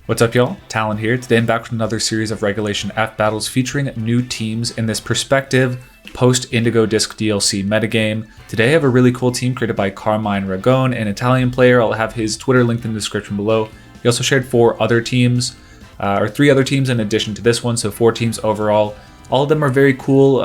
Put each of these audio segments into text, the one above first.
What's up, y'all? Talon here. Today I'm back with another series of Regulation F battles featuring new teams in this perspective post-Indigo Disk DLC metagame. Today I have a really cool team created by Carmine Ragone, an Italian player. I'll have his Twitter linked in the description below. He also shared 3 other teams in addition to this one, so 4 teams overall. All of them are very cool,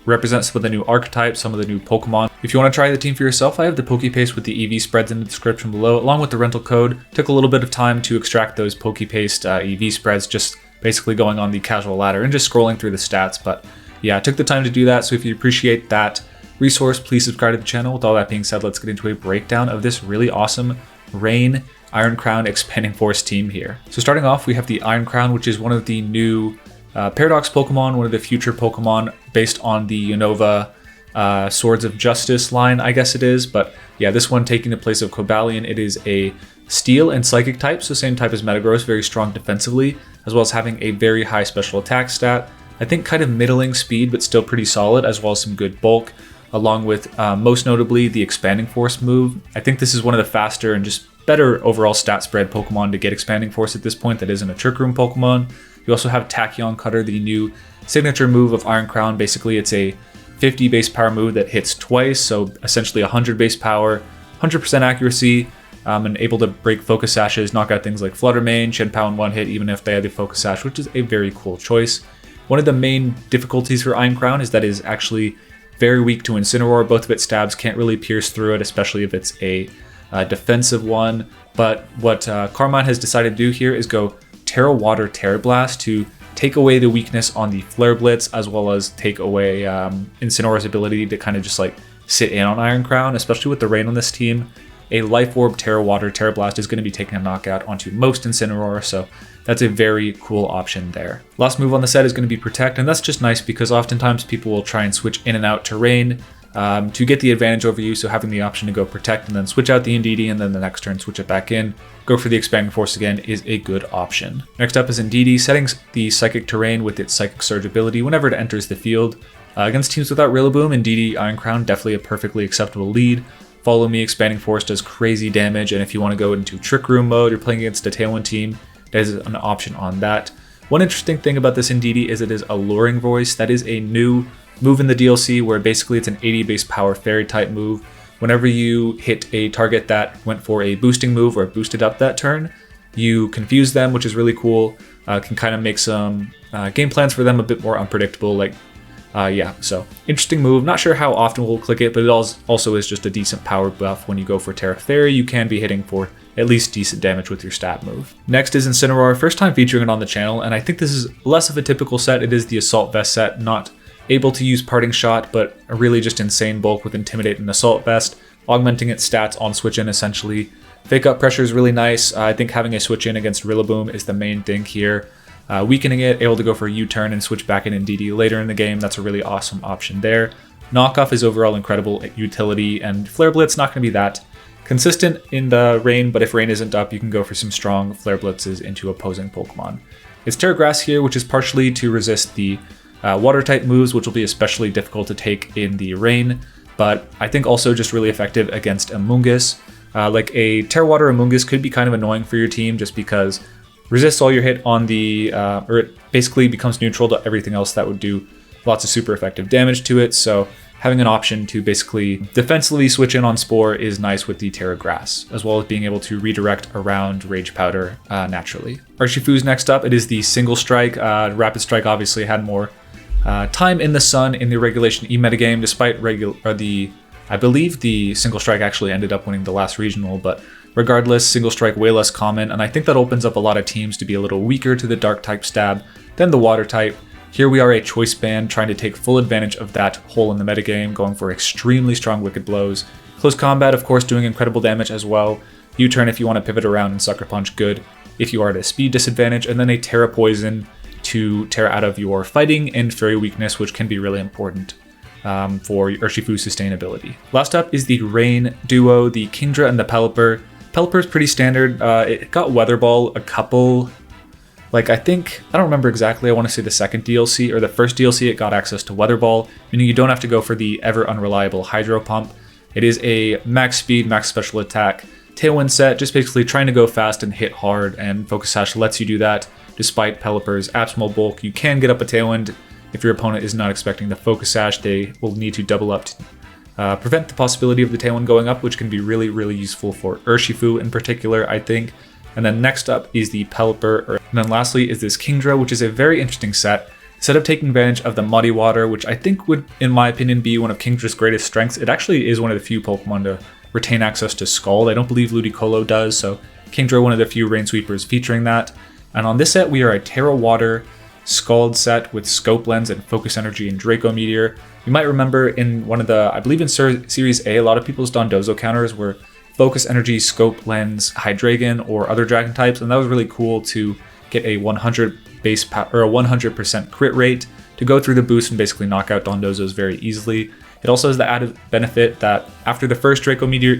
represent some of the new archetypes, some of the new Pokemon. If you want to try the team for yourself, I have the PokePaste with the EV spreads in the description below, along with the rental code. Took a little bit of time to extract those PokePaste EV spreads, just basically going on the casual ladder and just scrolling through the stats. But yeah, I took the time to do that, so if you appreciate that resource, please subscribe to the channel. With all that being said, let's get into a breakdown of this really awesome Rain Iron Crown Expanding Force team here. So starting off, we have the Iron Crown, which is one of the new Paradox Pokemon, one of the future Pokemon based on the Unova Swords of Justice line, I guess it is. But yeah, this one taking the place of Cobalion. It is a Steel and Psychic type, so same type as Metagross, very strong defensively, as well as having a very high special attack stat. I think kind of middling speed, but still pretty solid, as well as some good bulk, along with most notably the Expanding Force move. I think this is one of the faster and just better overall stat spread Pokemon to get Expanding Force at this point that isn't a Trick Room Pokemon. You also have Tachyon Cutter, the new signature move of Iron Crown. Basically, it's a 50 base power move that hits twice, so essentially 100 base power, 100% accuracy, and able to break Focus Sashes, knock out things like Flutter Mane, Chien-Pao in one hit, even if they had the Focus Sash, which is a very cool choice. One of the main difficulties for Iron Crown is that it is actually very weak to Incineroar. Both of its stabs can't really pierce through it, especially if it's a defensive one. But what Carmine has decided to do here is go Tera Water Blast to take away the weakness on the Flare Blitz, as well as take away Incineroar's ability to kind of just like sit in on Iron Crown, especially with the rain on this team. A Life Orb Tera Water Blast is going to be taking a knockout onto most Incineroar, so that's a very cool option there. Last move on the set is going to be Protect, and that's just nice because oftentimes people will try and switch in and out to rain to get the advantage over you, so having the option to go Protect and then switch out the Indeedee and then the next turn switch it back in, go for the Expanding Force again is a good option. Next up is Indeedee, setting the Psychic Terrain with its Psychic Surge ability whenever it enters the field. Against teams without Rillaboom, Indeedee Iron Crown definitely a perfectly acceptable lead. Follow Me Expanding Force does crazy damage, and if you want to go into Trick Room mode, you're playing against a Tailwind team, there's an option on that. One interesting thing about this Indeedee is it is Alluring Voice. That is a new move in the DLC where basically it's an 80 base power fairy type move. Whenever you hit a target that went for a boosting move or boosted up that turn, you confuse them, which is really cool. Can kind of make some game plans for them a bit more unpredictable. So interesting move. Not sure how often we'll click it, but it also is just a decent power buff. When you go for Tera Fairy, you can be hitting for at least decent damage with your stat move. Next is Incineroar, first time featuring it on the channel, and I think this is less of a typical set. It is the Assault Vest set, not able to use Parting Shot, but a really just insane bulk with Intimidate and Assault Vest, augmenting its stats on switch in essentially. Fake Up Pressure is really nice. I think having a switch in against Rillaboom is the main thing here. Weakening it, able to go for a U-turn and switch back in Indeedee later in the game. That's a really awesome option there. Knockoff is overall incredible utility, and Flare Blitz not going to be that consistent in the rain, but if rain isn't up, you can go for some strong Flare Blitzes into opposing Pokemon. It's Terra Grass here, which is partially to resist the water type moves, which will be especially difficult to take in the rain, but I think also just really effective against Amoonguss. Like a Tera Water Amoonguss could be kind of annoying for your team just because resists all your hit on the, or it basically becomes neutral to everything else that would do lots of super effective damage to it. So having an option to basically defensively switch in on Spore is nice with the Terra Grass, as well as being able to redirect around Rage Powder naturally. Urshifu's next up. It is the Single Strike. Rapid Strike obviously had more time in the sun in the Regulation E metagame, despite I believe the Single Strike actually ended up winning the last regional, but regardless, Single Strike way less common, and I think that opens up a lot of teams to be a little weaker to the Dark type stab than the Water type. Here we are a Choice Band trying to take full advantage of that hole in the metagame, going for extremely strong Wicked Blows. Close Combat, of course, doing incredible damage as well. U-turn if you want to pivot around, and Sucker Punch good if you are at a speed disadvantage, and then a Terra Poison to tear out of your fighting and fairy weakness, which can be really important for Urshifu's sustainability. Last up is the Rain duo, the Kingdra and the Pelipper. Pelipper is pretty standard. It got Weather Ball a couple, I don't remember exactly, I want to say the second DLC or the first DLC it got access to Weather Ball, meaning you don't have to go for the ever unreliable Hydro Pump. It is a max speed, max special attack Tailwind set, just basically trying to go fast and hit hard, and Focus Sash lets you do that. Despite Pelipper's Absmal Bulk, you can get up a Tailwind. If your opponent is not expecting the Focus Sash, they will need to double up to prevent the possibility of the Tailwind going up, which can be really, really useful for Urshifu in particular, I think. And then next up is the Pelipper, and then lastly is this Kingdra, which is a very interesting set. Instead of taking advantage of the Muddy Water, which I think would, in my opinion, be one of Kingdra's greatest strengths, it actually is one of the few Pokemon to retain access to Scald. I don't believe Ludicolo does, so Kingdra, one of the few Rain Sweepers featuring that. And on this set, we are a Tera Water Scald set with Scope Lens and Focus Energy and Draco Meteor. You might remember in one of the, I believe in Series A, a lot of people's Dondozo counters were Focus Energy, Scope Lens, Hydreigon, or other Dragon types, and that was really cool to get a 100 base or a 100% crit rate to go through the boost and basically knock out Dondozos very easily. It also has the added benefit that after the first Draco Meteor,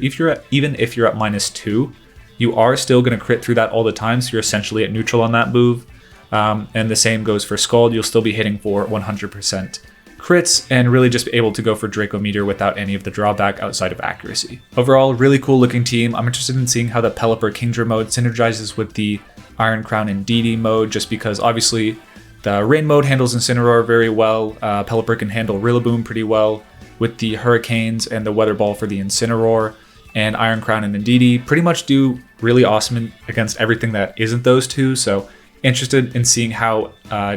even if you're at -2, you are still going to crit through that all the time, so you're essentially at neutral on that move. And the same goes for Scald. You'll still be hitting for 100% crits and really just be able to go for Draco Meteor without any of the drawback outside of accuracy. Overall, really cool looking team. I'm interested in seeing how the Pelipper Kingdra mode synergizes with the Iron Crown and Indeedee mode, just because obviously the Rain mode handles Incineroar very well. Pelipper can handle Rillaboom pretty well with the Hurricanes and the Weather Ball for the Incineroar, and Iron Crown and Indeedee pretty much do really awesome against everything that isn't those two, so interested in seeing how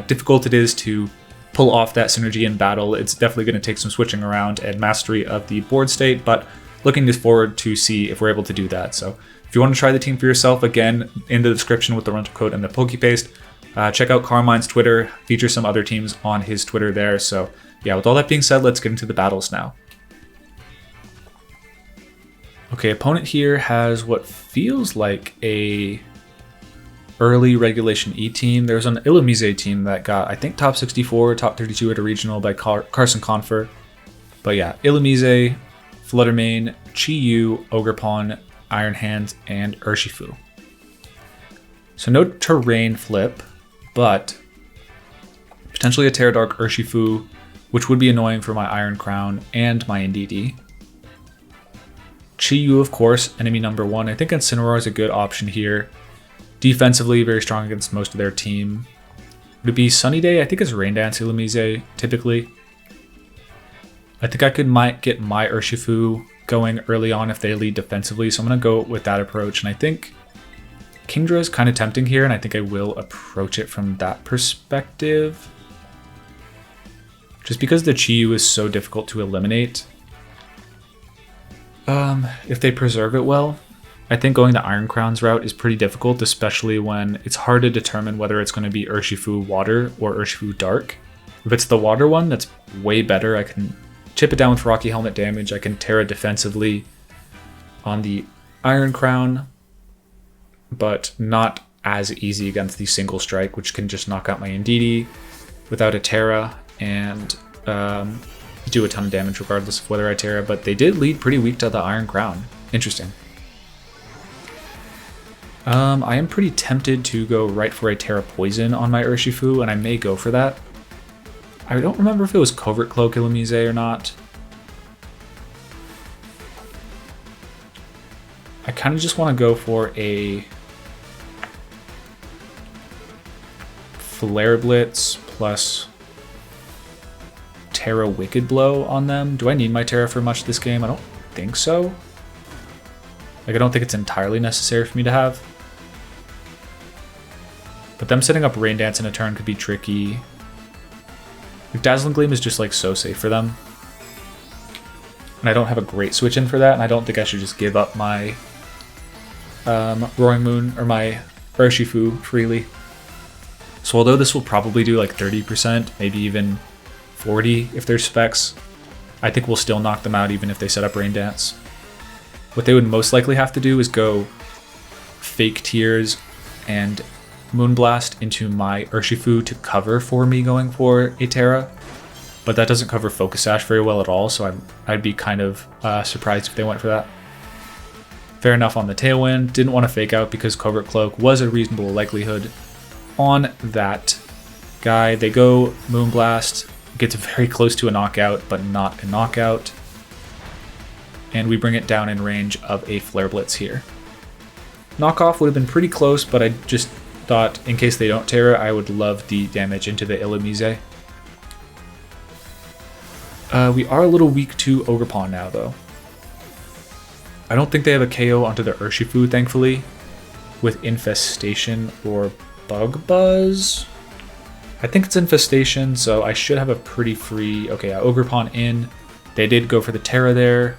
difficult it is to pull off that synergy in battle. It's definitely going to take some switching around and mastery of the board state, but looking forward to see if we're able to do that. So if you want to try the team for yourself, again, in the description with the rental code and the PokePaste, check out Carmine's Twitter, features some other teams on his Twitter there. So yeah, with all that being said, let's get into the battles now. Okay, opponent here has what feels like a early Regulation E team. There's an Illumise team that got, I think, top 64, top 32 at a regional by Carson Confer. But yeah, Illumise, Fluttermane, Chi-Yu, Ogerpon, Iron Hands, and Urshifu. So no terrain flip, but potentially a Terra Dark Urshifu, which would be annoying for my Iron Crown and my Indeedee. Chi-Yu, of course, enemy number 1. I think Incineroar is a good option here. Defensively, very strong against most of their team. Would it be Sunny Day? I think it's Rain Dance Illumise, typically. I think I might get my Urshifu going early on if they lead defensively, so I'm going to go with that approach. And I think Kingdra is kind of tempting here, and I think I will approach it from that perspective. Just because the Chi-Yu is so difficult to eliminate. If they preserve it well, I think going the Iron Crown's route is pretty difficult, especially when it's hard to determine whether it's going to be Urshifu Water or Urshifu Dark. If it's the Water one, that's way better. I can chip it down with Rocky Helmet damage. I can Tera defensively on the Iron Crown, but not as easy against the Single Strike, which can just knock out my Indeedee without a Tera and do a ton of damage regardless of whether I Tera. But they did lead pretty weak to the Iron Crown. Interesting. I am pretty tempted to go right for a Tera Poison on my Urshifu, and I may go for that. I don't remember if it was Covert Cloak Illumise or not. I kind of just want to go for a Flare Blitz plus Tera Wicked Blow on them. Do I need my Tera for much this game? I don't think so. Like, I don't think it's entirely necessary for me to have. But them setting up Rain Dance in a turn could be tricky. Like, Dazzling Gleam is just like so safe for them. And I don't have a great switch in for that, and I don't think I should just give up my Roaring Moon or my Urshifu freely. So although this will probably do like 30%, maybe even 40 if there's specs, I think we'll still knock them out even if they set up Rain Dance. What they would most likely have to do is go Fake Tears and Moonblast into my Urshifu to cover for me going for a Tera, but that doesn't cover Focus Sash very well at all, so I'd be kind of surprised if they went for that. Fair enough on the Tailwind. Didn't want to Fake Out because Covert Cloak was a reasonable likelihood on that guy. They go Moonblast, gets very close to a knockout, but not a knockout. And we bring it down in range of a Flare Blitz here. Knockoff would have been pretty close, but I just thought in case they don't Tera, I would love the damage into the Illumise. We are a little weak to Ogerpon now, though. I don't think they have a KO onto the Urshifu, thankfully, with Infestation or Bug Buzz. I think it's Infestation, so I should have a pretty free... Okay, yeah, Ogerpon in. They did go for the Tera there.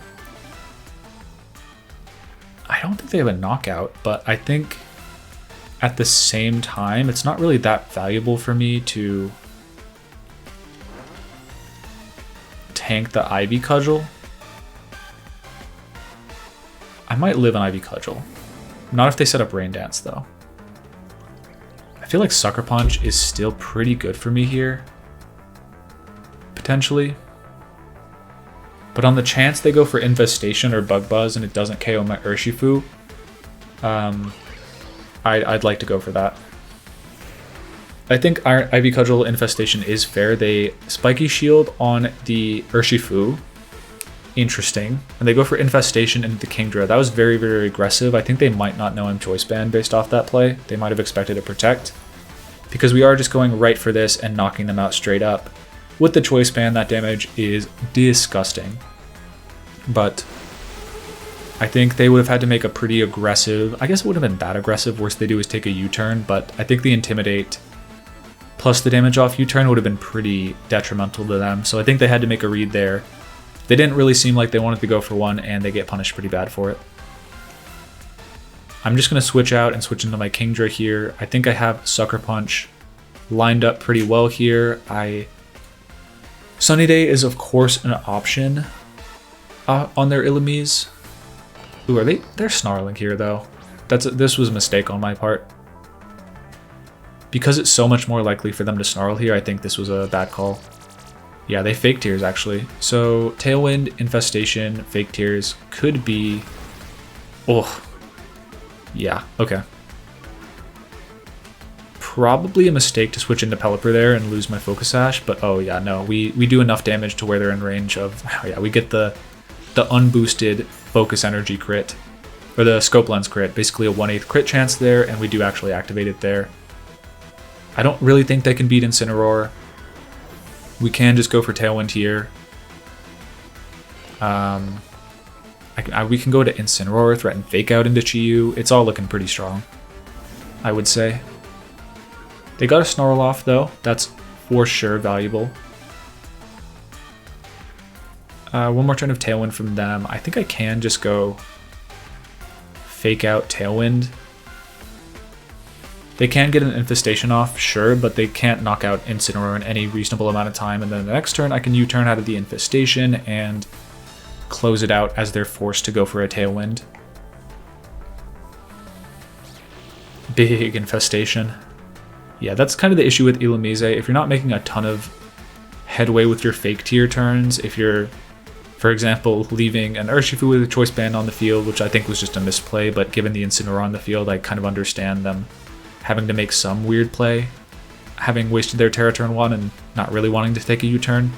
I don't think they have a knockout, but I think at the same time, it's not really that valuable for me to tank the Ivy Cudgel. I might live an Ivy Cudgel. Not if they set up Rain Dance, though. I feel like Sucker Punch is still pretty good for me here. Potentially. But on the chance they go for Infestation or Bug Buzz and it doesn't KO my Urshifu, I'd like to go for that. I think Ivy Cudgel Infestation is fair. They Spiky Shield on the Urshifu. Interesting. And they go for Infestation into the Kingdra. That was very, very aggressive. I think they might not know I'm Choice Band based off that play. They might have expected to Protect. Because we are just going right for this and knocking them out straight up. With the Choice Band, that damage is disgusting. But I think they would have had to make a pretty aggressive... I guess it would have been that aggressive. Worst they do is take a U-turn. But I think the Intimidate plus the damage off U-turn would have been pretty detrimental to them. So I think they had to make a read there. They didn't really seem like they wanted to go for one, and they get punished pretty bad for it. I'm just going to switch out and switch into my Kingdra here. I think I have Sucker Punch lined up pretty well here. Sunny Day is, of course, an option on their Illumise. Ooh, are they? They're snarling here, though. This was a mistake on my part. Because it's so much more likely for them to snarl here, I think this was a bad call. Yeah, they fake Tears, actually. So, Tailwind, Infestation, fake Tears could be... Oh. Yeah, okay. Probably a mistake to switch into Pelipper there and lose my Focus Sash, but oh yeah, no. We do enough damage to where they're in range of... Oh yeah, we get the unboosted Focus Energy crit. Or the Scope Lens crit. Basically a 1/8 crit chance there, and we do actually activate it there. I don't really think they can beat Incineroar. We can just go for Tailwind here. We can go to Incineroar, threaten Fake Out into Chi-Yu. It's all looking pretty strong, I would say. They got a Snarl off, though. That's for sure valuable. One more turn of Tailwind from them. I think I can just go Fake Out Tailwind. They can get an Infestation off, sure, but they can't knock out Incineroar in any reasonable amount of time. And then the next turn, I can U-turn out of the Infestation and close it out as they're forced to go for a Tailwind. Big Infestation. Yeah, that's kind of the issue with Illumise. If you're not making a ton of headway with your fake tier turns, if you're, for example, leaving an Urshifu with a Choice Band on the field, which I think was just a misplay, but given the Incineroar on the field, I kind of understand them having to make some weird play, having wasted their Tera turn 1 and not really wanting to take a U-turn.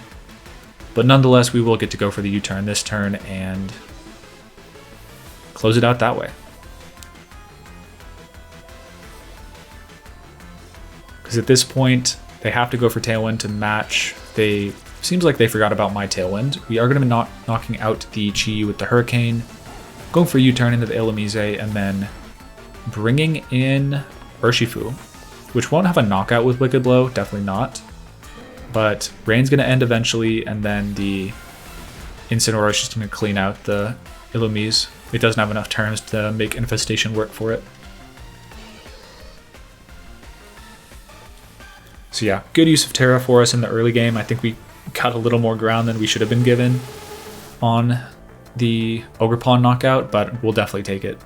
But nonetheless, we will get to go for the U-turn this turn and close it out that way. Because at this point, they have to go for Tailwind to match. Seems like they forgot about my Tailwind. We are going to be knocking out the Chi-Yu with the Hurricane, going for U-turn into the Illumise, and then bringing in Urshifu, which won't have a knockout with Wicked Blow, definitely not. But Rain's going to end eventually, and then the Incineroar is just going to clean out the Illumise. It doesn't have enough turns to make Infestation work for it. So yeah, good use of Tera for us in the early game. I think we got a little more ground than we should have been given on the Ogerpon knockout, but we'll definitely take it.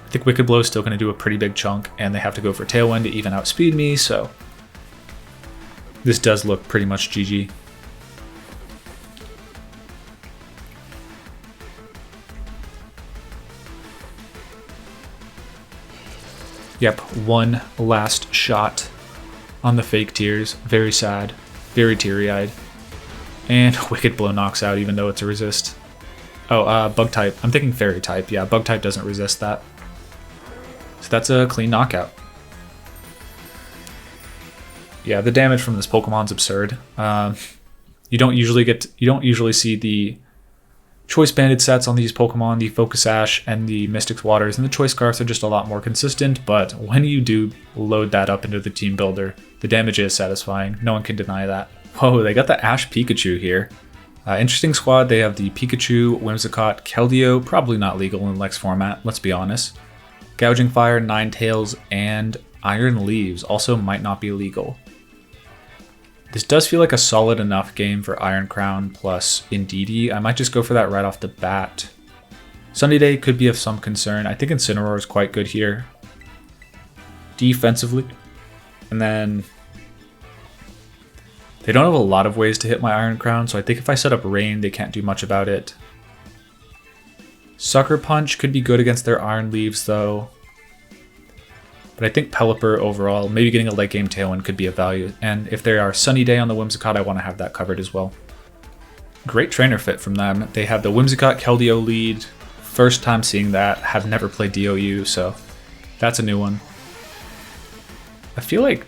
I think Wicked Blow is still going to do a pretty big chunk, and they have to go for Tailwind to even outspeed me, so this does look pretty much GG. Yep, one last shot on the fake tears. Very sad, very teary-eyed. And Wicked Blow knocks out even though it's a resist. Oh, bug type. I'm thinking fairy type. Yeah, bug type doesn't resist that. So that's a clean knockout. Yeah, the damage from this Pokemon's absurd. You don't usually see the Choice Banded sets on these Pokemon, the Focus Sash and the Mystic's Waters, and the Choice Scarfs are just a lot more consistent, but when you do load that up into the team builder, the damage is satisfying. No one can deny that. Oh, they got the Ash Pikachu here. Interesting squad. They have the Pikachu, Whimsicott, Keldeo, probably not legal in Lex format, let's be honest. Gouging Fire, Ninetales, and Iron Leaves also might not be legal. This does feel like a solid enough game for Iron Crown plus Indeedee. I might just go for that right off the bat. Sunny Day could be of some concern. I think Incineroar is quite good here defensively. And then they don't have a lot of ways to hit my Iron Crown, so I think if I set up Rain, they can't do much about it. Sucker Punch could be good against their Iron Leaves though. But I think Pelipper overall, maybe getting a late game Tailwind could be of value. And if they are Sunny Day on the Whimsicott, I want to have that covered as well. Great trainer fit from them. They have the Whimsicott Keldeo lead. First time seeing that. Have never played DOU, so that's a new one. I feel like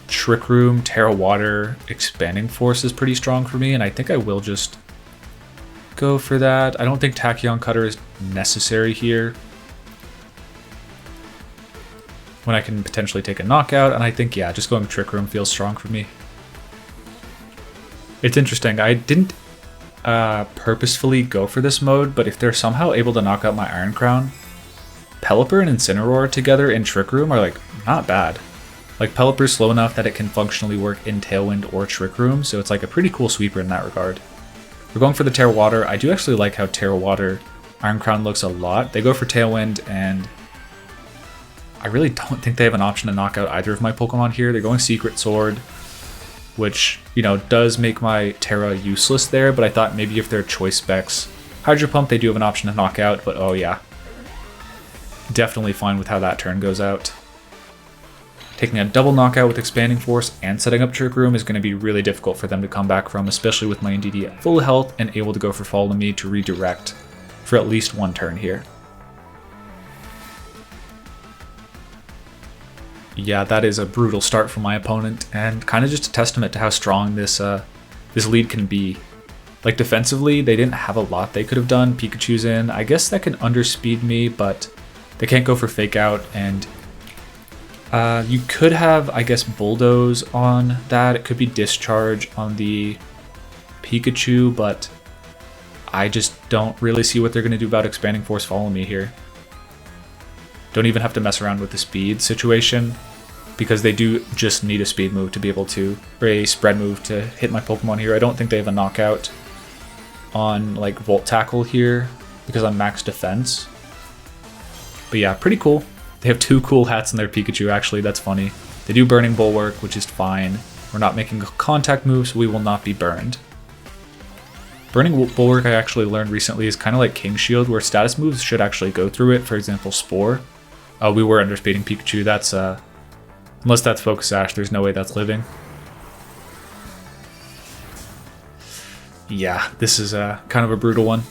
Trick Room, Tera Water, Expanding Force is pretty strong for me, and I think I will just go for that. I don't think Tachyon Cutter is necessary here, when I can potentially take a knockout, and I think, yeah, just going Trick Room feels strong for me. It's interesting, I didn't purposefully go for this mode, but if they're somehow able to knock out my Iron Crown, Pelipper and Incineroar together in Trick Room are like, not bad. Like Pelipper's slow enough that it can functionally work in Tailwind or Trick Room, so it's like a pretty cool sweeper in that regard. We're going for the Tera Water. I do actually like how Tera Water Iron Crown looks a lot. They go for Tailwind, and I really don't think they have an option to knock out either of my Pokemon here. They're going Secret Sword, which, you know, does make my Tera useless there, but I thought maybe if they're choice specs, Hydro Pump, they do have an option to knock out, but oh yeah. Definitely fine with how that turn goes out. Taking a double knockout with Expanding Force and setting up Trick Room is going to be really difficult for them to come back from, especially with my Indeedee at full health and able to go for Follow Me to redirect for at least one turn here. Yeah, that is a brutal start for my opponent, and kind of just a testament to how strong this this lead can be. Like defensively, they didn't have a lot they could have done. Pikachu's in. I guess that can underspeed me, but they can't go for Fake Out, and you could have, I guess, Bulldoze on that. It could be Discharge on the Pikachu, but I just don't really see what they're going to do about Expanding Force Follow Me here. Don't even have to mess around with the speed situation, because they do just need a speed move to be able to, or a spread move to hit my Pokemon here. I don't think they have a knockout on like Volt Tackle here because I'm max defense. But yeah, pretty cool. They have two cool hats in their Pikachu, actually. That's funny. They do Burning Bulwark, which is fine. We're not making a contact move, so we will not be burned. Burning Bulwark, I actually learned recently, is kind of like King Shield, where status moves should actually go through it. For example, Spore. We were underspeeding Pikachu. That's unless that's Focus Sash, there's no way that's living. Yeah, this is kind of a brutal one.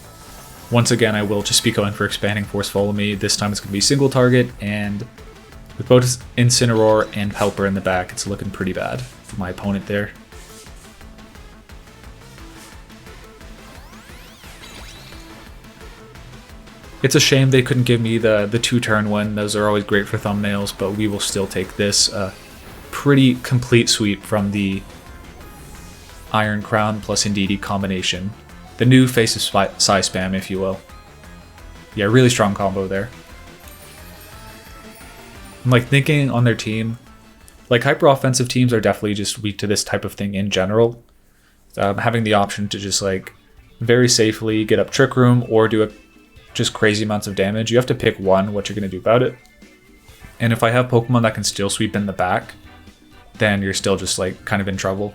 Once again, I will just be going for Expanding Force Follow Me. This time it's going to be single target, and with both Incineroar and Pelipper in the back, it's looking pretty bad for my opponent there. It's a shame they couldn't give me the 2-turn one. Those are always great for thumbnails, but we will still take this pretty complete sweep from the Iron Crown plus Indeedee combination. The new face of Psy Spam, if you will. Yeah, really strong combo there. I'm like thinking on their team, like hyper offensive teams are definitely just weak to this type of thing in general. Having the option to just like very safely get up Trick Room or do just crazy amounts of damage. You have to pick one, what you're going to do about it. And if I have Pokemon that can still sweep in the back, then you're still just like kind of in trouble.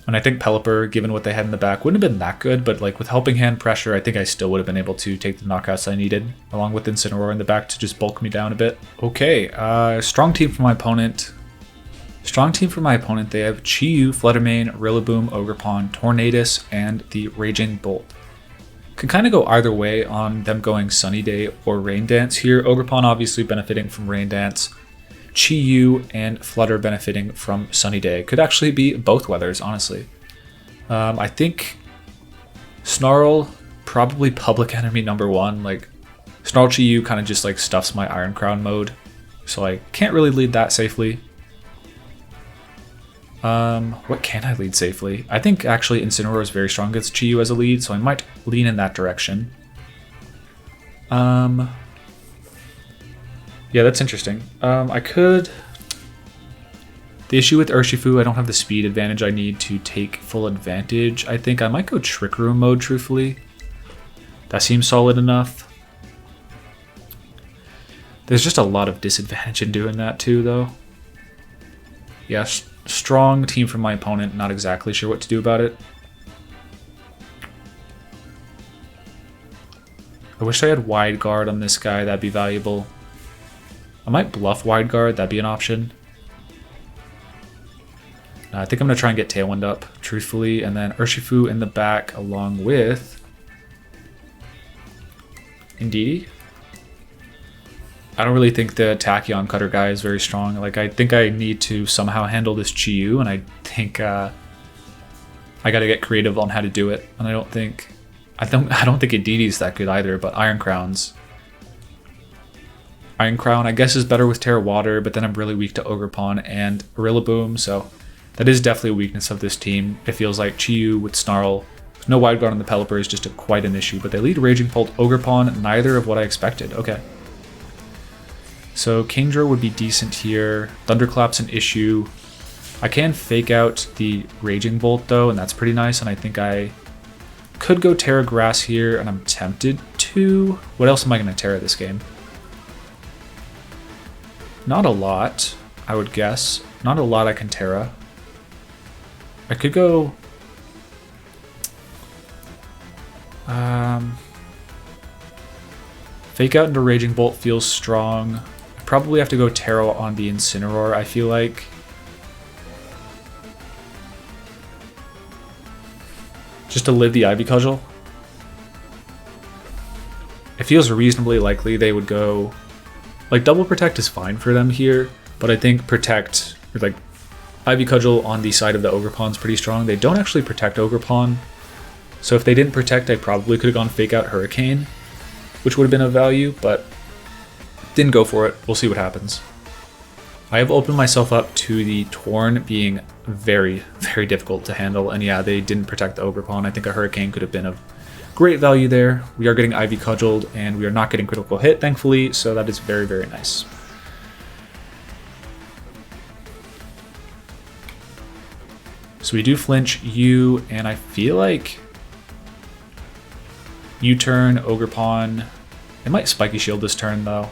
And I think Pelipper, given what they had in the back, wouldn't have been that good, but like with Helping Hand pressure, I think I still would have been able to take the knockouts I needed, along with Incineroar in the back to just bulk me down a bit. Okay, strong team for my opponent. Strong team for my opponent. They have Chi-Yu, Fluttermane, Rillaboom, Ogerpon, Tornadus, and the Raging Bolt. Could kind of go either way on them going Sunny Day or Rain Dance here. Ogerpon obviously benefiting from Rain Dance. Chi-Yu and Flutter benefiting from Sunny Day. Could actually be both weathers, honestly. I think Snarl, probably public enemy number 1. Like, Snarl Chi-Yu kind of just like stuffs my Iron Crown mode. So I can't really lead that safely. What can I lead safely? I think actually Incineroar is very strong against Chi-Yu as a lead, so I might lean in that direction. Yeah, that's interesting. I could... The issue with Urshifu, I don't have the speed advantage I need to take full advantage. I think I might go Trick Room mode, truthfully. That seems solid enough. There's just a lot of disadvantage in doing that too, though. Yes. Strong team from my opponent, not exactly sure what to do about it. I wish I had Wide Guard on this guy, that'd be valuable. I might bluff Wide Guard, that'd be an option. I think I'm going to try and get Tailwind up, truthfully, and then Urshifu in the back along with Indeedee. I don't really think the Tachyon Cutter guy is very strong. Like, I think I need to somehow handle this Chi-Yu, and I think I got to get creative on how to do it. And I don't think Indeedee's that good either. But Iron Crown, I guess, is better with Tera Water, but then I'm really weak to Ogerpon and Rillaboom, so that is definitely a weakness of this team. It feels like Chi-Yu with Snarl, no Wide Guard on the Pelipper is just quite an issue. But they lead Raging Bolt, Ogerpon, neither of what I expected. Okay. So Kingdra would be decent here. Thunderclap's an issue. I can fake out the Raging Bolt though, and that's pretty nice. And I think I could go Tera Grass here, and I'm tempted to. What else am I going to Tera this game? Not a lot, I would guess. Not a lot I can Tera. I could go... Fake out into Raging Bolt feels strong. Probably have to go Tera on the Incineroar, I feel like. Just to live the Ivy Cudgel. It feels reasonably likely they would go... Like, Double Protect is fine for them here, but I think Protect, or like, Ivy Cudgel on the side of the Ogerpon is pretty strong. They don't actually protect Ogerpon, so if they didn't protect, I probably could have gone Fake Out Hurricane, which would have been of value, but didn't go for it. We'll see what happens. I have opened myself up to the Torn being very, very difficult to handle, and yeah, they didn't protect the Ogerpon. I think a Hurricane could have been of great value there. We are getting Ivy Cudgeled, and we are not getting critical hit, thankfully, so that is very, very nice. So we do flinch U, and I feel like U-turn, Ogerpon. It might Spiky Shield this turn, though.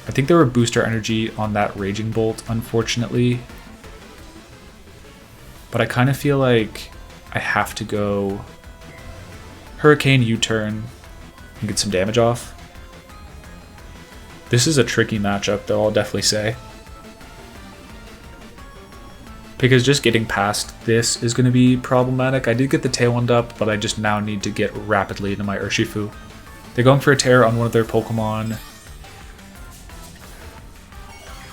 I think there were booster energy on that Raging Bolt, unfortunately. But I kind of feel like I have to go Hurricane, U-turn, and get some damage off. This is a tricky matchup, though, I'll definitely say. Because just getting past this is going to be problematic. I did get the Tailwind up, but I just now need to get rapidly into my Urshifu. They're going for a Tera on one of their Pokemon.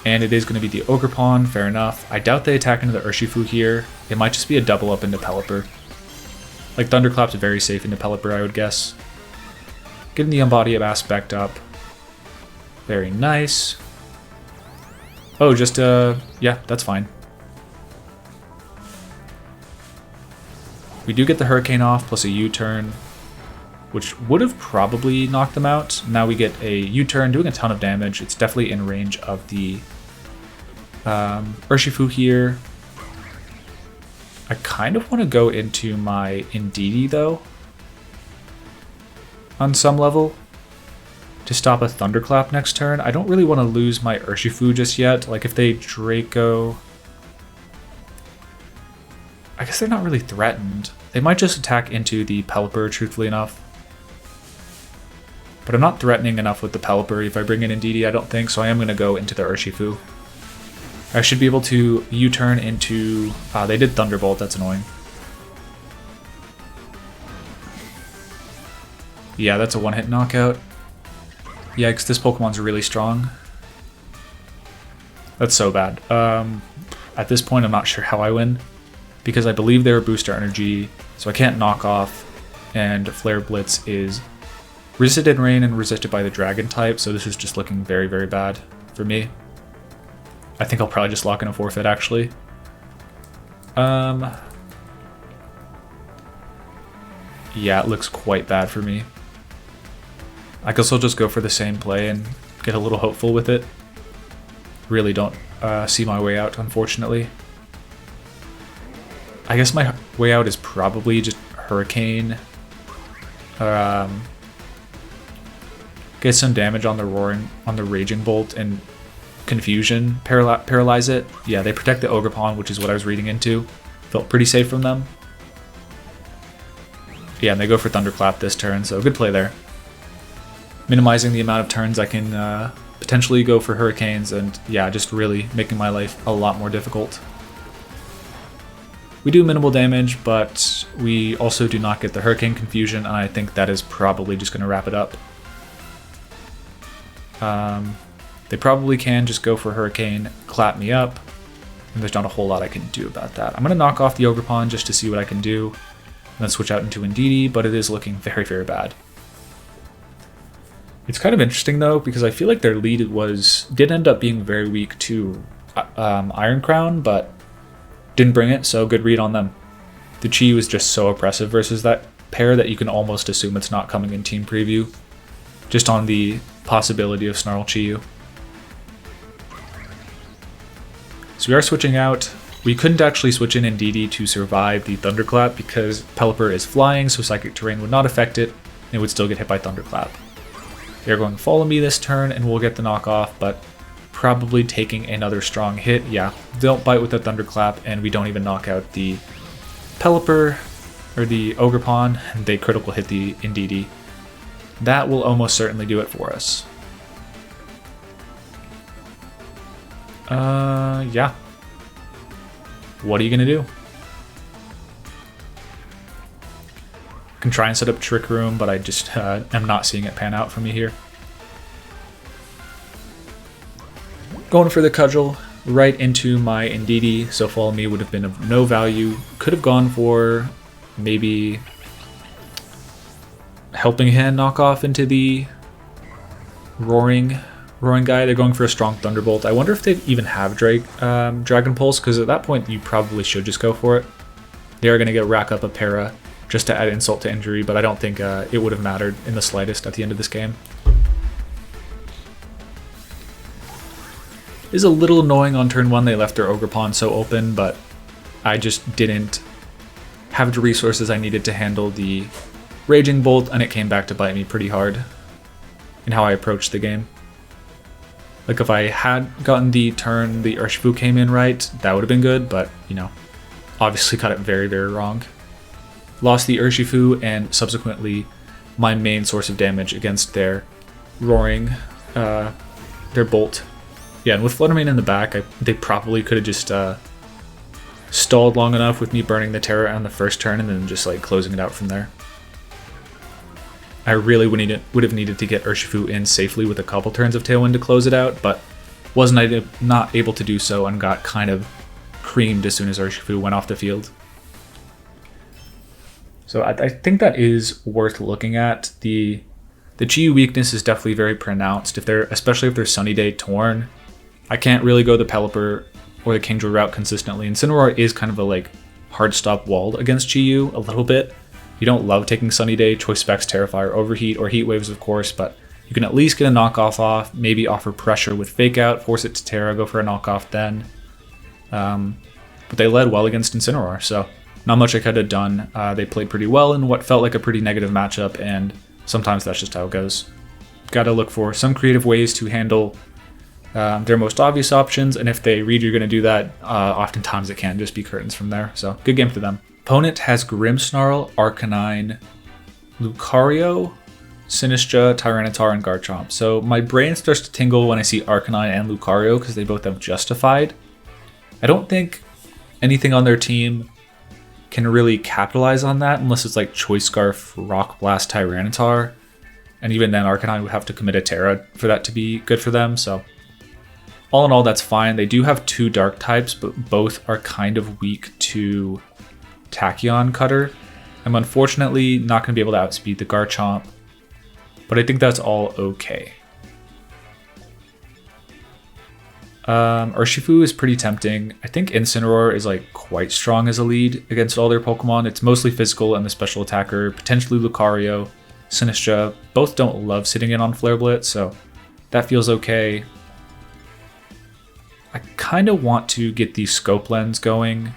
And it is going to be the Ogerpon, fair enough. I doubt they attack into the Urshifu here. It might just be a double up into Pelipper. Like, Thunderclap's very safe into Pelipper, I would guess. Getting the Embody aspect up. Very nice. Oh, just, yeah, that's fine. We do get the Hurricane off, plus a U-turn, which would have probably knocked them out. Now we get a U-turn, doing a ton of damage. It's definitely in range of the Urshifu here. I kind of want to go into my Indeedee, though, on some level, to stop a Thunderclap next turn. I don't really want to lose my Urshifu just yet. Like, if they Draco... I guess they're not really threatened. They might just attack into the Pelipper, truthfully enough. But I'm not threatening enough with the Pelipper if I bring in Indeedee, I don't think, so I am going to go into the Urshifu. I should be able to U-turn into... they did Thunderbolt, that's annoying. Yeah, that's a one-hit knockout. Yikes, this Pokemon's really strong. That's so bad. At this point, I'm not sure how I win, because I believe they're booster energy, so I can't knock off, and Flare Blitz is resisted in rain and resisted by the dragon type, so this is just looking very, very bad for me. I think I'll probably just lock in a forfeit, actually. Yeah, it looks quite bad for me. I guess I'll just go for the same play and get a little hopeful with it. Really don't see my way out, unfortunately. I guess my way out is probably just Hurricane. Get some damage on the Raging Bolt and Confusion, paralyze it. Yeah, they protect the Ogerpon, which is what I was reading into. Felt pretty safe from them. Yeah, and they go for Thunderclap this turn, so good play there. Minimizing the amount of turns I can potentially go for Hurricanes, and yeah, just really making my life a lot more difficult. We do minimal damage, but we also do not get the Hurricane Confusion, and I think that is probably just going to wrap it up. They probably can just go for Hurricane, clap me up, and there's not a whole lot I can do about that. I'm going to knock off the Ogerpon just to see what I can do, and then switch out into Indeedee, but it is looking very, very bad. It's kind of interesting though, because I feel like their lead did end up being very weak to Iron Crown, but didn't bring it, so good read on them. The Chi was just so oppressive versus that pair that you can almost assume it's not coming in Team Preview, just on the possibility of Snarl Chi-Yu. So we are switching out. We couldn't actually switch in Indeedee to survive the Thunderclap because Pelipper is flying, so Psychic Terrain would not affect it, and it would still get hit by Thunderclap. They're going to follow me this turn, and we'll get the knockoff, but probably taking another strong hit. Yeah, don't bite with the Thunderclap, and we don't even knock out the Pelipper or the Ogerpon, and they critical hit the Indeedee. That will almost certainly do it for us. Yeah. What are you gonna do? Can try and set up Trick Room, but I just am not seeing it pan out for me here. Going for the Cudgel right into my Indeedee, so Follow Me would have been of no value. Could have gone for maybe Helping Hand knockoff into the Roaring guy. They're going for a strong Thunderbolt. I wonder if they even have Dragon Pulse, because at that point you probably should just go for it. They are going to get rack up a Para just to add insult to injury, but I don't think it would have mattered in the slightest at the end of this game. It is a little annoying on turn 1 they left their Ogerpon so open, but I just didn't have the resources I needed to handle the Raging Bolt, and it came back to bite me pretty hard in how I approached the game. Like, if I had gotten the turn the Urshifu came in right, that would have been good, but, you know, obviously got it very, very wrong. Lost the Urshifu, and subsequently my main source of damage against their Roaring, their Bolt. Yeah, and with Fluttermane in the back, they probably could have just stalled long enough with me burning the Tera on the first turn and then just, like, closing it out from there. I really would have needed to get Urshifu in safely with a couple turns of Tailwind to close it out, but wasn't not able to do so and got kind of creamed as soon as Urshifu went off the field. So I think that is worth looking at. The Chi-Yu weakness is definitely very pronounced, especially if they're Sunny Day Torn. I can't really go the Pelipper or the Kingdra route consistently. Incineroar is kind of a like hard stop walled against Chi-Yu a little bit. You don't love taking Sunny Day, Choice Specs, Terrifier, Overheat, or Heat Waves, of course, but you can at least get a knockoff off, maybe offer pressure with Fake Out, force it to Tera, go for a knockoff then. But they led well against Incineroar, so not much I could have done. They played pretty well in what felt like a pretty negative matchup, and sometimes that's just how it goes. Gotta look for some creative ways to handle their most obvious options, and if they read you're going to do that, oftentimes it can just be curtains from there. So good game for them. Opponent has Grimmsnarl, Arcanine, Lucario, Sinistra, Tyranitar, and Garchomp. So my brain starts to tingle when I see Arcanine and Lucario because they both have Justified. I don't think anything on their team can really capitalize on that unless it's like Choice Scarf, Rock Blast, Tyranitar. And even then, Arcanine would have to commit a Tera for that to be good for them. So all in all, that's fine. They do have 2 dark types, but both are kind of weak to Tachyon Cutter. I'm unfortunately not going to be able to outspeed the Garchomp, but I think that's all okay. Urshifu is pretty tempting. I think Incineroar is like quite strong as a lead against all their Pokemon. It's mostly physical and the special attacker, potentially Lucario, Sinistcha. Both don't love sitting in on Flare Blitz, so that feels okay. I kind of want to get the Scope Lens going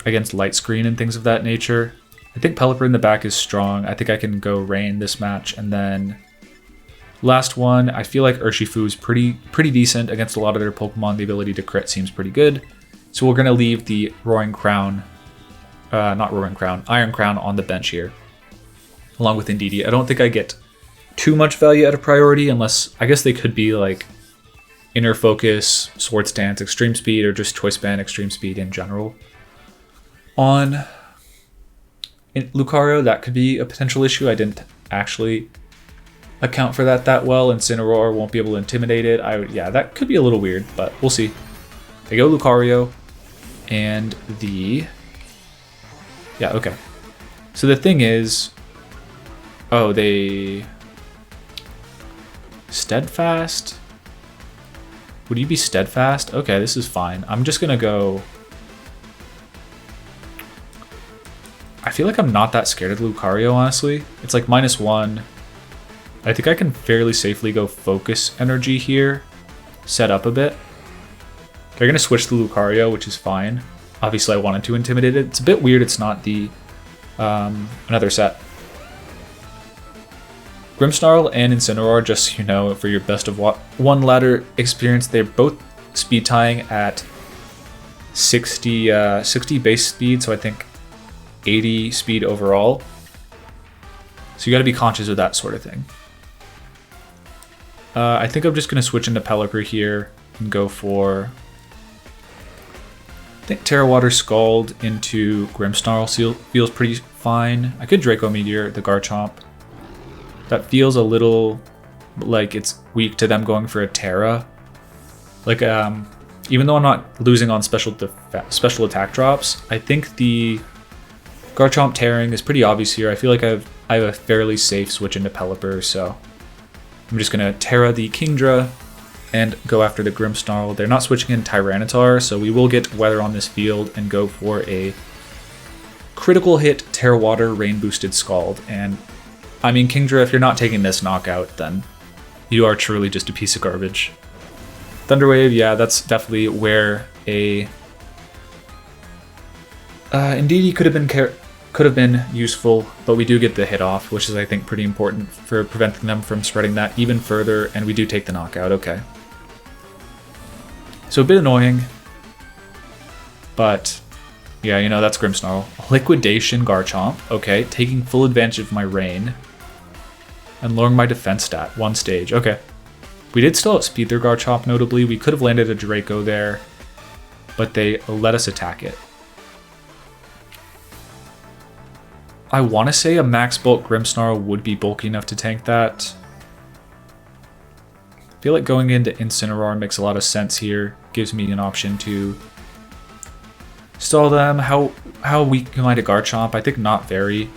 against Light Screen and things of that nature. I think Pelipper in the back is strong. I think I can go Rain this match, and then last one, I feel like Urshifu is pretty decent against a lot of their Pokemon. The ability to crit seems pretty good. So we're going to leave the Iron Crown on the bench here, along with Indeedee. I don't think I get too much value out of priority unless, I guess they could be like Inner Focus, Swords Dance, Extreme Speed, or just Choice Band, Extreme Speed in general. On Lucario, that could be a potential issue. I didn't actually account for that well. Incineroar won't be able to intimidate it. Yeah, that could be a little weird, but we'll see. They go Lucario, and yeah, okay. So the thing is, oh, they Steadfast? Would you be Steadfast? Okay, this is fine. I'm just gonna go. I feel like I'm not that scared of Lucario, honestly. It's like -1. I think I can fairly safely go Focus Energy here, set up a bit. They're gonna switch to Lucario, which is fine. Obviously, I wanted to intimidate it. It's a bit weird. It's not the another set. Grimmsnarl and Incineroar, just so you know, for your best of one ladder experience, they're both speed tying at 60 base speed, so I think 80 speed overall. So you got to be conscious of that sort of thing. I think I'm just going to switch into Pelipper here and go for, I think Tera Water Scald into Grimmsnarl feels pretty fine. I could Draco Meteor the Garchomp. That feels a little like it's weak to them going for a Tera. Like, even though I'm not losing on special attack drops, I think the Garchomp tearing is pretty obvious here. I feel like I have a fairly safe switch into Pelipper, so I'm just gonna Tera the Kingdra and go after the Grimmsnarl. They're not switching in Tyranitar, so we will get Weather on this field and go for a critical hit Tera Water Rain Boosted Scald. And I mean, Kingdra, if you're not taking this knockout, then you are truly just a piece of garbage. Thunderwave, yeah, that's definitely where a Indeedee could have been useful, but we do get the hit off, which is, I think, pretty important for preventing them from spreading that even further, and we do take the knockout, okay. So a bit annoying, but yeah, you know, that's Grimmsnarl. Liquidation Garchomp, okay, taking full advantage of my Rain and lowering my defense stat, 1 stage, okay. We did still outspeed their Garchomp, notably. We could have landed a Draco there, but they let us attack it. I want to say a max bulk Grimmsnarl would be bulky enough to tank that. I feel like going into Incineroar makes a lot of sense here. Gives me an option to stall them. How weak am I to Garchomp? I think not very.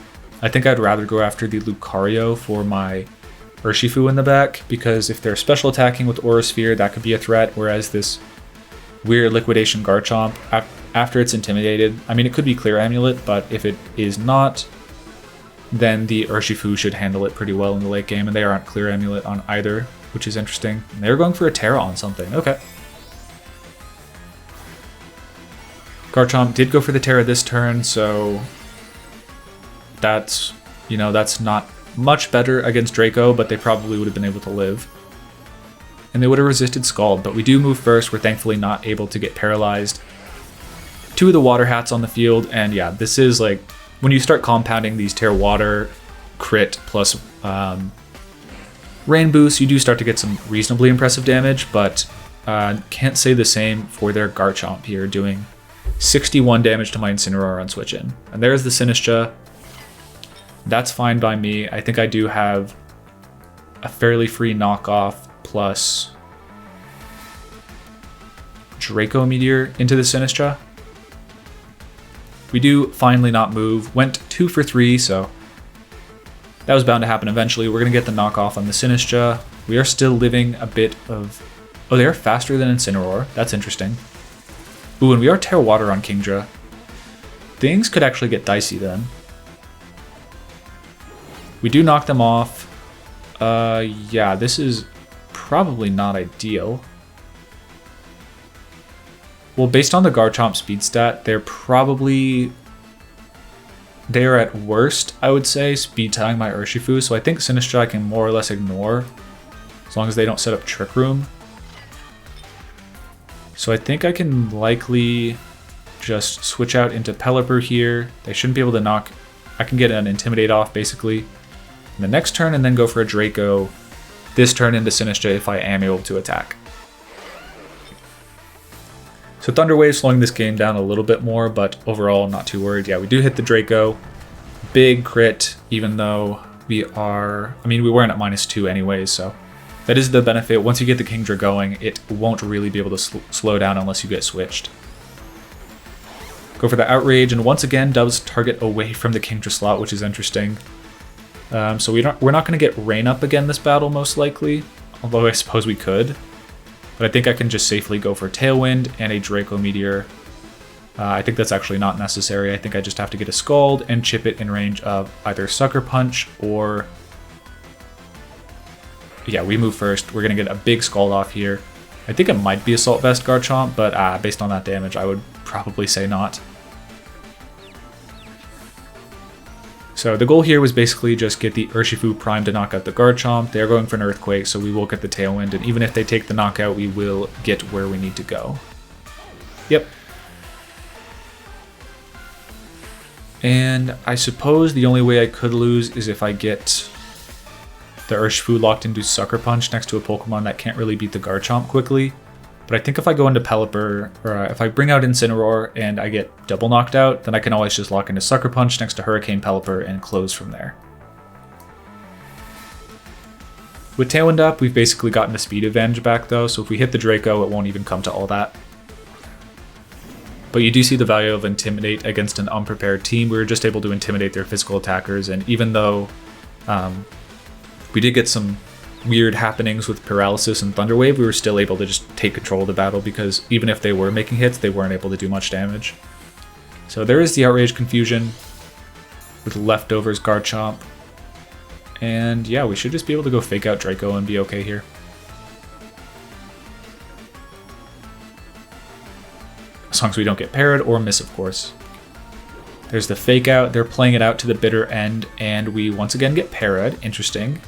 I think I'd rather go after the Lucario for my Urshifu in the back, because if they're special attacking with Aura Sphere, that could be a threat, whereas this weird Liquidation Garchomp, after it's intimidated, I mean, it could be Clear Amulet, but if it is not, then the Urshifu should handle it pretty well in the late game, and they aren't Clear Amulet on either, which is interesting. And they're going for a Tera on something, okay. Garchomp did go for the Tera this turn, so that's, you know, that's not much better against Draco, but they probably would have been able to live. And they would have resisted Scald, but we do move first. We're thankfully not able to get paralyzed. 2 of the Water Hats on the field, and yeah, this is like, when you start compounding these Tera Water crit plus Rain boosts, you do start to get some reasonably impressive damage, but can't say the same for their Garchomp here, doing 61 damage to my Incineroar on switch in. And there's the Sinistcha. That's fine by me. I think I do have a fairly free knockoff plus Draco Meteor into the Sinistra. We do finally not move. Went 2 for 3, so that was bound to happen eventually. We're going to get the knockoff on the Sinistra. We are still living a bit of... Oh, they are faster than Incineroar. That's interesting. Ooh, and we are Tera Water on Kingdra. Things could actually get dicey then. We do knock them off. Yeah, this is probably not ideal. Well, based on the Garchomp speed stat, they're at worst, I would say, speed tying my Urshifu, so I think Sinistra I can more or less ignore, as long as they don't set up Trick Room. So I think I can likely just switch out into Pelipper here. They shouldn't be able to knock... I can get an Intimidate off, basically, in the next turn, and then go for a Draco this turn into Sinistra if I am able to attack. So Thunder Wave slowing this game down a little bit more, but overall I'm not too worried. Yeah, we do hit the Draco. Big crit, even though we are... I mean, we weren't at -2 anyways, so that is the benefit. Once you get the Kingdra going, it won't really be able to slow down unless you get switched. Go for the Outrage, and once again does target away from the Kingdra slot, which is interesting. So we're not going to get Rain Up again this battle, most likely, although I suppose we could. But I think I can just safely go for Tailwind and a Draco Meteor. I think that's actually not necessary. I think I just have to get a Scald and chip it in range of either Sucker Punch or... Yeah, we move first. We're going to get a big Scald off here. I think it might be Assault Vest Garchomp, but based on that damage, I would probably say not. So the goal here was basically just get the Urshifu Prime to knock out the Garchomp. They're going for an Earthquake, so we will get the Tailwind, and even if they take the knockout, we will get where we need to go. Yep. And I suppose the only way I could lose is if I get the Urshifu locked into Sucker Punch next to a Pokemon that can't really beat the Garchomp quickly. But I think if I go into Pelipper, or if I bring out Incineroar and I get double knocked out, then I can always just lock into Sucker Punch next to Hurricane Pelipper and close from there. With Tailwind up, we've basically gotten the speed advantage back though, so if we hit the Draco, it won't even come to all that. But you do see the value of Intimidate against an unprepared team. We were just able to intimidate their physical attackers, and even though we did get some weird happenings with Paralysis and Thunder Wave, we were still able to just take control of the battle because even if they were making hits, they weren't able to do much damage. So there is the Outrage Confusion with Leftovers Garchomp. And yeah, we should just be able to go Fake Out Draco and be okay here. As long as we don't get parried or miss, of course. There's the Fake Out. They're playing it out to the bitter end, and we once again get parried. Interesting.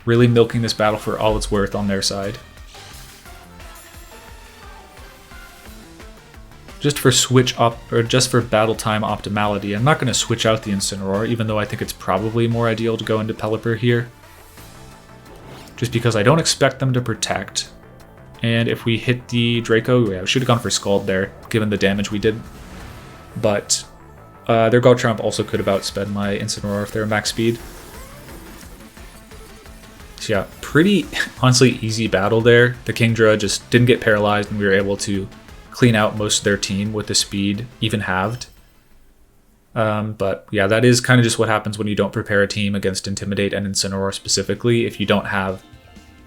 Really milking this battle for all it's worth on their side. Just for just for battle time optimality, I'm not going to switch out the Incineroar, even though I think it's probably more ideal to go into Pelipper here. Just because I don't expect them to protect. And if we hit the Draco, yeah, we should have gone for Scald there, given the damage we did. But their Garchomp also could have outsped my Incineroar if they were max speed. So yeah, pretty, honestly, easy battle there. The Kingdra just didn't get paralyzed, and we were able to clean out most of their team with the speed, even halved. But yeah, that is kind of just what happens when you don't prepare a team against Intimidate and Incineroar specifically. If you don't have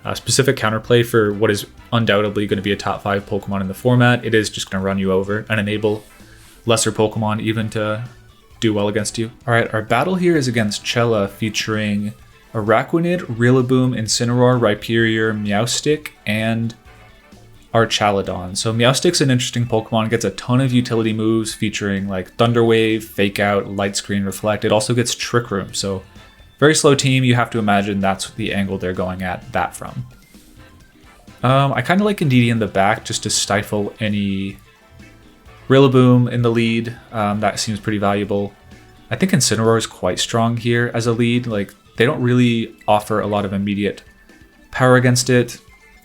a specific counterplay for what is undoubtedly going to be a top 5 Pokemon in the format, it is just going to run you over and enable lesser Pokemon even to do well against you. Alright, our battle here is against Chella, featuring Araquanid, Rillaboom, Incineroar, Rhyperior, Meowstic, and Archaludon. So Meowstic's an interesting Pokemon. It gets a ton of utility moves featuring like Thunder Wave, Fake Out, Light Screen, Reflect. It also gets Trick Room. So very slow team. You have to imagine that's the angle they're going at that from. I kind of like Indeedee in the back just to stifle any Rillaboom in the lead. That seems pretty valuable. I think Incineroar is quite strong here as a lead. Like, they don't really offer a lot of immediate power against it.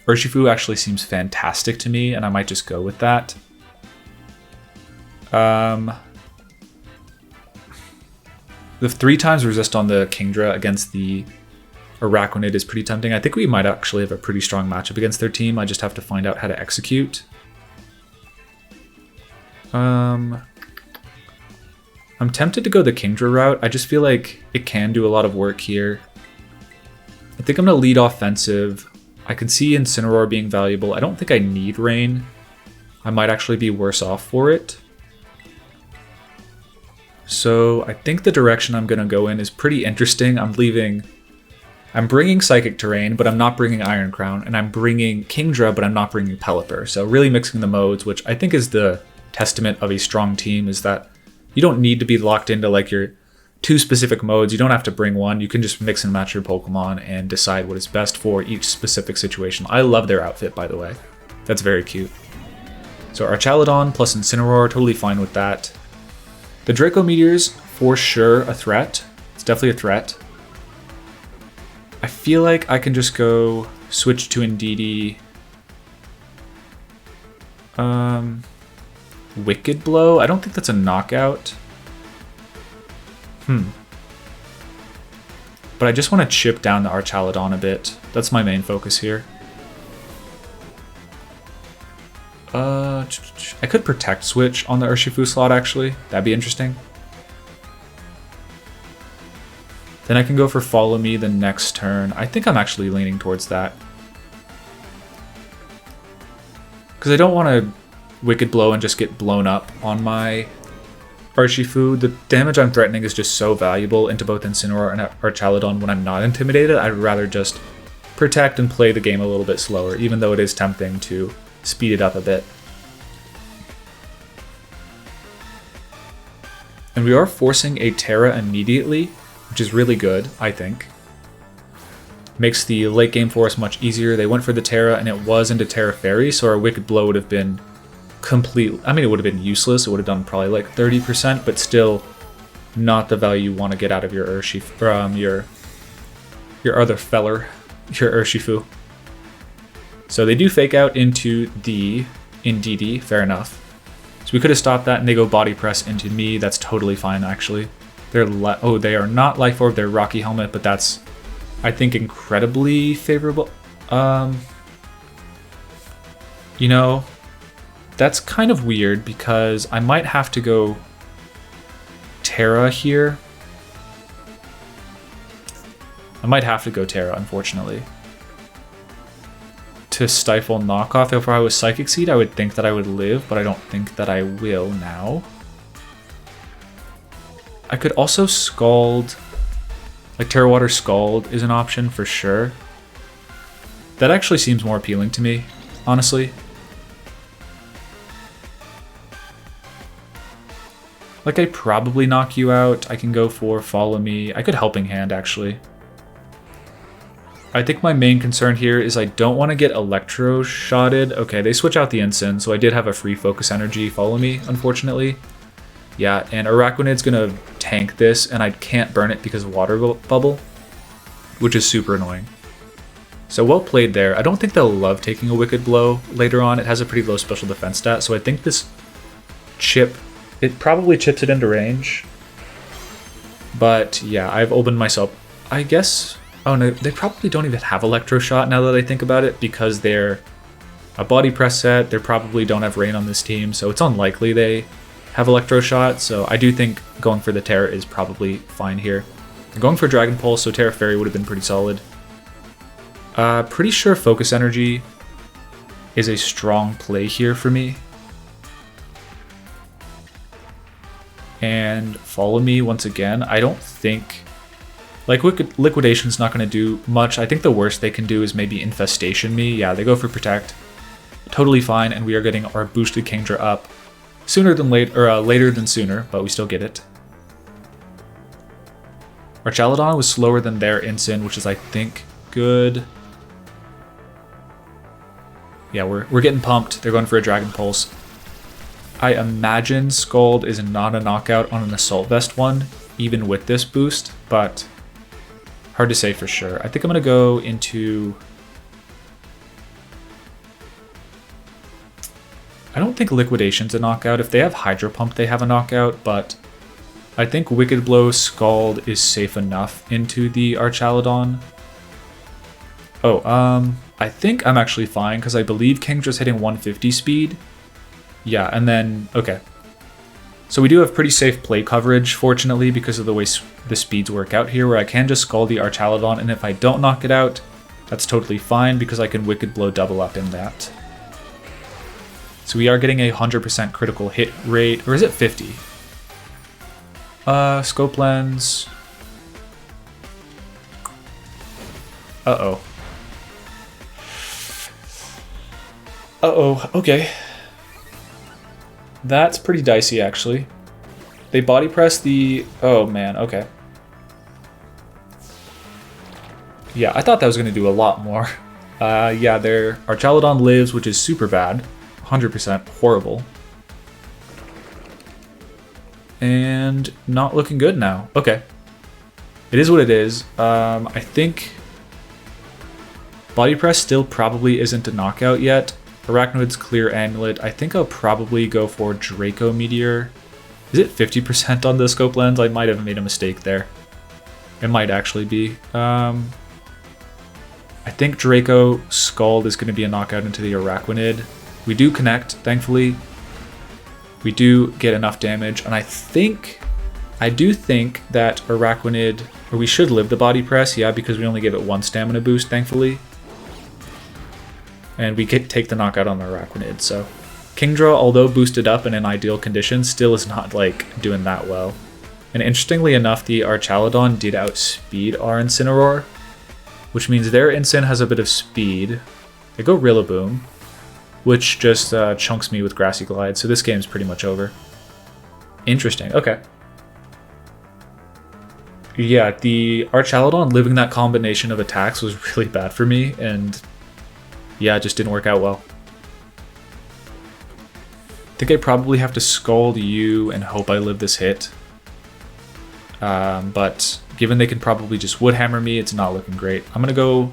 Urshifu actually seems fantastic to me, and I might just go with that. The 3 times resist on the Kingdra against the Araquanid is pretty tempting. I think we might actually have a pretty strong matchup against their team. I just have to find out how to execute. I'm tempted to go the Kingdra route. I just feel like it can do a lot of work here. I think I'm going to lead offensive. I can see Incineroar being valuable. I don't think I need Rain. I might actually be worse off for it. So I think the direction I'm going to go in is pretty interesting. I'm bringing Psychic Terrain, but I'm not bringing Iron Crown, and I'm bringing Kingdra, but I'm not bringing Pelipper. So really mixing the modes, which I think is the testament of a strong team, is that you don't need to be locked into like your 2 specific modes. You don't have to bring one. You can just mix and match your Pokemon and decide what is best for each specific situation. I love their outfit, by the way. That's very cute. So Archaludon plus Incineroar, totally fine with that. The Draco Meteor's for sure a threat. It's definitely a threat. I feel like I can just go switch to Indeedee. Wicked Blow? I don't think that's a knockout. But I just want to chip down the Archaludon a bit. That's my main focus here. I could Protect Switch on the Urshifu slot, actually. That'd be interesting. Then I can go for Follow Me the next turn. I think I'm actually leaning towards that. Because I don't want to Wicked Blow and just get blown up on my Urshifu. The damage I'm threatening is just so valuable into both Incineroar and Archaludon when I'm not intimidated. I'd rather just protect and play the game a little bit slower, even though it is tempting to speed it up a bit. And we are forcing a Tera immediately, which is really good, I think. Makes the late game for us much easier. They went for the Tera and it was into Tera Fairy, so our Wicked Blow would have been complete. I mean, it would have been useless. It would have done probably like 30%, but still not the value you want to get out of your Urshifu, your other feller, your Urshifu. So they do fake out into the Indeedee, fair enough. So we could have stopped that and they go Body Press into me. That's totally fine, actually. They are not Life Orb, they're Rocky Helmet, but that's, I think, incredibly favorable. You know, that's kind of weird because I might have to go Tera here. I might have to go Tera, unfortunately. To stifle knockoff. If I was Psychic Seed, I would think that I would live, but I don't think that I will now. I could also Scald. Like Tera Water Scald is an option for sure. That actually seems more appealing to me, honestly. Like, I probably knock you out. I can go for Follow Me. I could Helping Hand, actually. I think my main concern here is I don't want to get electro-shotted. Okay, they switch out the Incin, so I did have a free Focus Energy Follow Me, unfortunately. Yeah, and Araquanid's going to tank this, and I can't burn it because of Water Bubble, which is super annoying. So well played there. I don't think they'll love taking a Wicked Blow later on. It has a pretty low special defense stat, so I think this chip, it probably chips it into range. But yeah, I've opened myself, I guess. Oh no, they probably don't even have Electro Shot now that I think about it, because they're a Body Press set. They probably don't have Rain on this team, so it's unlikely they have Electro Shot. So I do think going for the Tera is probably fine here. I'm going for Dragon Pulse, so Tera Fairy would have been pretty solid. Pretty sure Focus Energy is a strong play here for me. And Follow Me once again. I don't think... Like, Liquidation's not going to do much. I think the worst they can do is maybe Infestation me. Yeah, they go for Protect. Totally fine, and we are getting our boosted Kingdra up sooner than later than sooner, but we still get it. Archaludon was slower than their Incin, which is, I think, good. Yeah, we're getting pumped. They're going for a Dragon Pulse. I imagine Scald is not a knockout on an Assault Vest one, even with this boost, but hard to say for sure. I think I'm going to go into... I don't think Liquidation's a knockout. If they have Hydro Pump, they have a knockout, but I think Wicked Blow Scald is safe enough into the Archaludon. Oh, I think I'm actually fine because I believe Kingdra's hitting 150 speed. Yeah, and then, okay. So we do have pretty safe play coverage, fortunately, because of the way the speeds work out here, where I can just Scald the Archaludon, and if I don't knock it out, that's totally fine because I can Wicked Blow double up in that. So we are getting a 100% critical hit rate, or is it 50? Scope Lens. Uh-oh. Uh-oh, okay. That's pretty dicey, actually. They body press the... Oh, man, okay. Yeah, I thought that was going to do a lot more. Yeah, their Archaludon lives, which is super bad. 100% horrible. And not looking good now. Okay. It is what it is. I think Body Press still probably isn't a knockout yet. Arachnoid's Clear Amulet. I think I'll probably go for Draco Meteor. Is it 50% on the Scope Lens? I might have made a mistake there. It might actually be. I think Draco Scald is going to be a knockout into the Arachnid. We do connect, thankfully. We do get enough damage, and I do think that Arachnid, or we should live the Body Press, yeah, because we only give it 1 stamina boost, thankfully. And we take the knockout on the Arachnid, so Kingdra, although boosted up and in ideal conditions, still is not, like, doing that well. And interestingly enough, the Archaludon did outspeed our Incineroar, which means their Incin has a bit of speed. They go Rillaboom, which just chunks me with Grassy Glide, so this game's pretty much over. Interesting, okay. Yeah, the Archaludon living that combination of attacks was really bad for me, and yeah, it just didn't work out well. I think I probably have to Scald you and hope I live this hit. But given they can probably just Wood Hammer me, it's not looking great. I'm gonna go...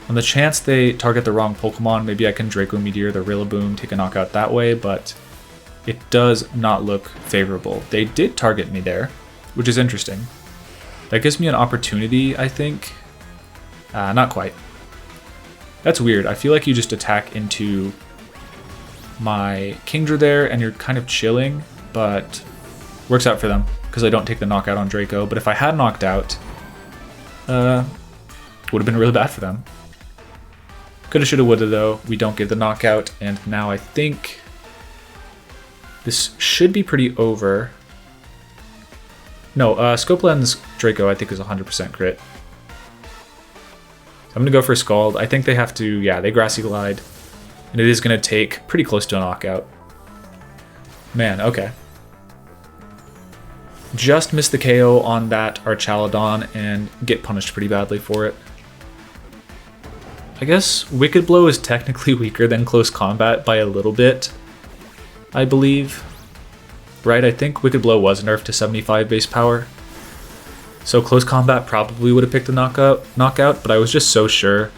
On the chance they target the wrong Pokemon, maybe I can Draco Meteor the Rillaboom, take a knockout that way, but it does not look favorable. They did target me there, which is interesting. That gives me an opportunity, I think. Not quite. That's weird. I feel like you just attack into my Kingdra there and you're kind of chilling, but works out for them because I don't take the knockout on Draco. But if I had knocked out, would have been really bad for them. Coulda, shoulda, woulda though. We don't get the knockout, and now I think this should be pretty over. No, Scope Lens Draco I think is 100% crit. I'm gonna go for Scald. I think they have to, yeah, they Grassy Glide, and it is gonna take pretty close to a knockout. Man, okay. Just missed the KO on that Archaludon and get punished pretty badly for it. I guess Wicked Blow is technically weaker than Close Combat by a little bit, I believe. Right, I think Wicked Blow was nerfed to 75 base power. So Close Combat probably would have picked the knockout, but I was just so sure.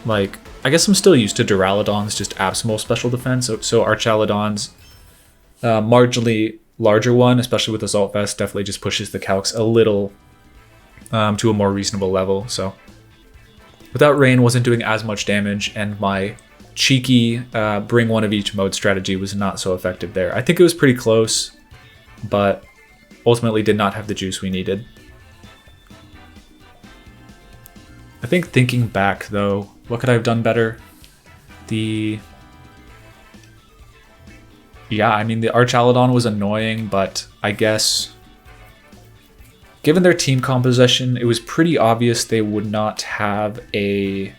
Like, I guess I'm still used to Duraludon's just abysmal special defense, so Archaludon's marginally larger one, especially with Assault Vest, definitely just pushes the calcs a little to a more reasonable level, so. Without Rain wasn't doing as much damage, and my cheeky bring one of each mode strategy was not so effective there. I think it was pretty close, but ultimately did not have the juice we needed. I think thinking back though, what could I have done better? Yeah, I mean the Archaludon was annoying, but I guess given their team composition, it was pretty obvious they would not have a...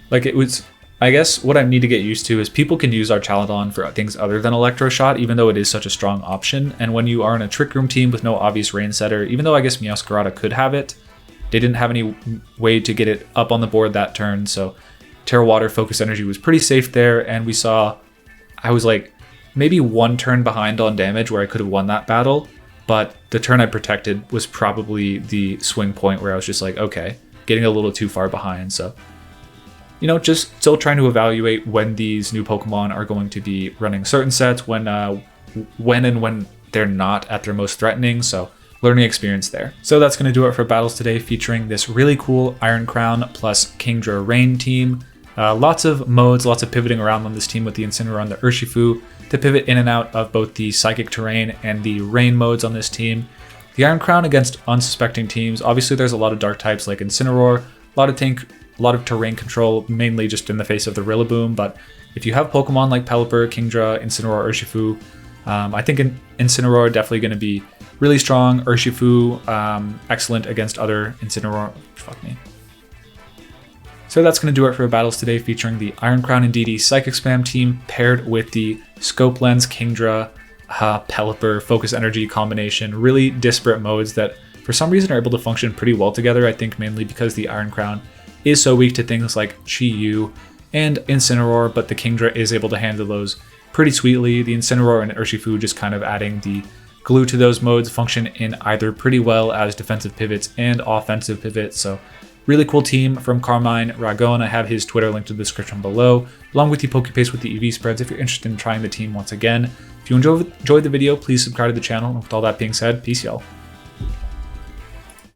Like, it was... I guess what I need to get used to is people can use Archaludon for things other than Electro Shot, even though it is such a strong option. And when you are in a Trick Room team with no obvious Rain Setter, even though I guess Meowscarada could have it, they didn't have any way to get it up on the board that turn, so Tera Water Focus Energy was pretty safe there, and we saw... I was like, maybe one turn behind on damage where I could have won that battle, but the turn I protected was probably the swing point where I was just like, okay, getting a little too far behind. So, you know, just still trying to evaluate when these new Pokemon are going to be running certain sets, when when and when they're not at their most threatening, so learning experience there. So that's going to do it for battles today, featuring this really cool Iron Crown plus Kingdra Rain team. Lots of modes, lots of pivoting around on this team with the Incineroar and the Urshifu to pivot in and out of both the Psychic Terrain and the Rain modes on this team. The Iron Crown against unsuspecting teams. Obviously there's a lot of dark types like Incineroar, a lot of terrain control, mainly just in the face of the Rillaboom, but if you have Pokemon like Pelipper, Kingdra, Incineroar, Urshifu, I think Incineroar definitely going to be really strong. Urshifu, excellent against other Incineroar. Fuck me. So that's going to do it for battles today, featuring the Iron Crown Indeedee Psychic Spam team paired with the Scope Lens Kingdra, Pelipper, Focus Energy combination. Really disparate modes that for some reason are able to function pretty well together. I think mainly because the Iron Crown is so weak to things like Chi-Yu and Incineroar, but the Kingdra is able to handle those pretty sweetly. The Incineroar and Urshifu just kind of adding the glue to those modes, function in either pretty well as defensive pivots and offensive pivots. So really cool team from Carmine Ragon. I have his Twitter linked in the description below, along with the Pokepaste with the EV spreads if you're interested in trying the team once again. If you enjoyed the video, please subscribe to the channel. And with all that being said, peace y'all.